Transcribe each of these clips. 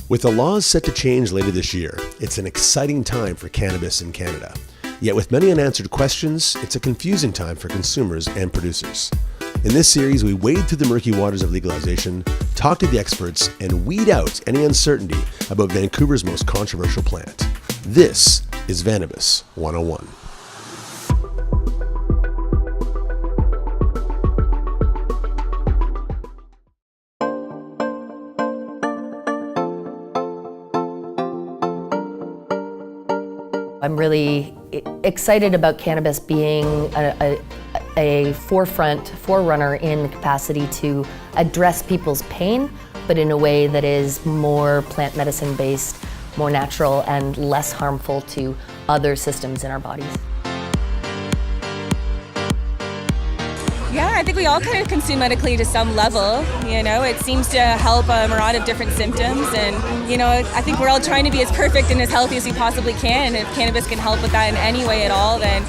With the laws set to change later this year, it's an exciting time for cannabis in Canada. Yet with many unanswered questions, it's a confusing time for consumers and producers. In this series, we wade through the murky waters of legalization, talk to the experts, and weed out any uncertainty about Vancouver's most controversial plant. This is Vannabis 101. I'm really excited about cannabis being a forerunner in the capacity to address people's pain, but in a way that is more plant medicine based, more natural, and less harmful to other systems in our bodies. Yeah, I think we all kind of consume medically to some level, you know. It seems to help a myriad of different symptoms, and, you know, I think we're all trying to be as perfect and as healthy as we possibly can. If cannabis can help with that in any way at all, then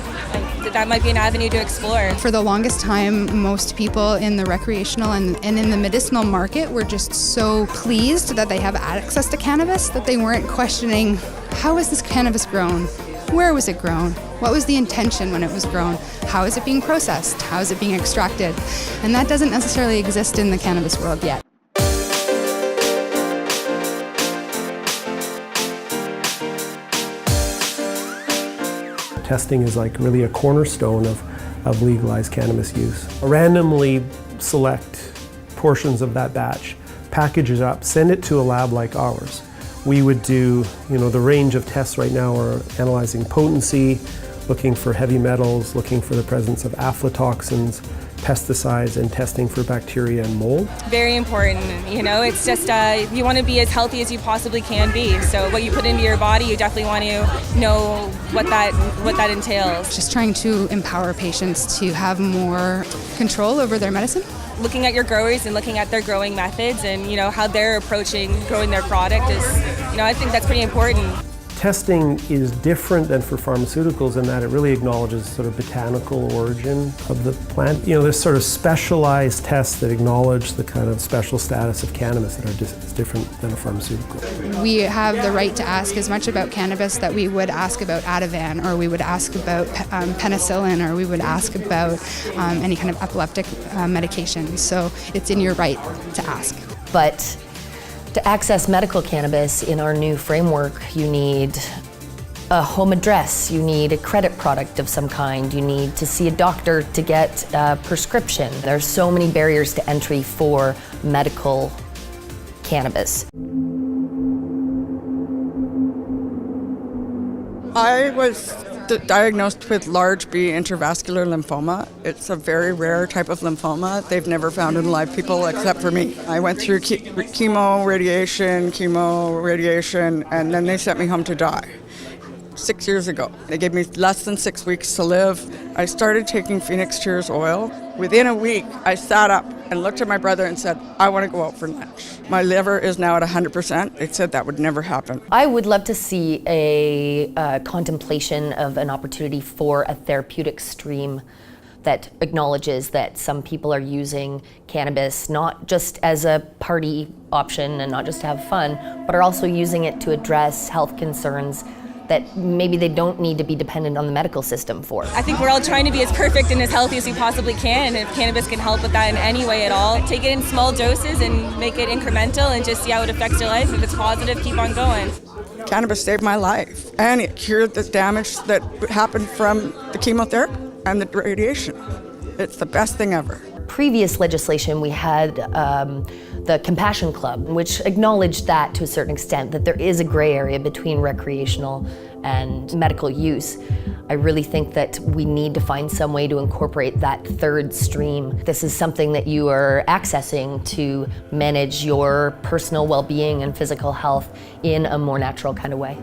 that might be an avenue to explore. For the longest time, most people in the recreational and in the medicinal market were just so pleased that they have access to cannabis that they weren't questioning, how is this cannabis grown? Where was it grown? What was the intention when it was grown? How is it being processed? How is it being extracted? And that doesn't necessarily exist in the cannabis world yet. Testing is like really a cornerstone of legalized cannabis use. Randomly select portions of that batch, package it up, send it to a lab like ours. We would do, the range of tests right now are analyzing potency, looking for heavy metals, looking for the presence of aflatoxins, pesticides, and testing for bacteria and mold. Very important, it's just, you want to be as healthy as you possibly can be. So what you put into your body, you definitely want to know what that entails. Just trying to empower patients to have more control over their medicine. Looking at your growers and looking at their growing methods and, how they're approaching growing their product is, I think that's pretty important. Testing is different than for pharmaceuticals in that it really acknowledges sort of botanical origin of the plant. There's sort of specialized tests that acknowledge the kind of special status of cannabis that are different than a pharmaceutical. We have the right to ask as much about cannabis that we would ask about Ativan, or we would ask about penicillin, or we would ask about any kind of epileptic medication. So it's in your right to ask. But to access medical cannabis in our new framework, you need a home address, you need a credit product of some kind, you need to see a doctor to get a prescription. There's so many barriers to entry for medical cannabis. I was diagnosed with large B intravascular lymphoma. It's a very rare type of lymphoma. They've never found in live people except for me. I went through chemo, radiation, and then they sent me home to die. 6 years ago. They gave me less than 6 weeks to live. I started taking Phoenix Tears oil. Within a week, I sat up and looked at my brother and said, I want to go out for lunch. My liver is now at 100%. They said that would never happen. I would love to see a contemplation of an opportunity for a therapeutic stream that acknowledges that some people are using cannabis not just as a party option and not just to have fun, but are also using it to address health concerns that maybe they don't need to be dependent on the medical system for. I think we're all trying to be as perfect and as healthy as we possibly can. If cannabis can help with that in any way at all, take it in small doses and make it incremental and just see how it affects your life. If it's positive, keep on going. Cannabis saved my life, and it cured the damage that happened from the chemotherapy and the radiation. It's the best thing ever. Previous legislation, we had the Compassion Club, which acknowledged that to a certain extent, that there is a gray area between recreational and medical use. I really think that we need to find some way to incorporate that third stream. This is something that you are accessing to manage your personal well-being and physical health in a more natural kind of way.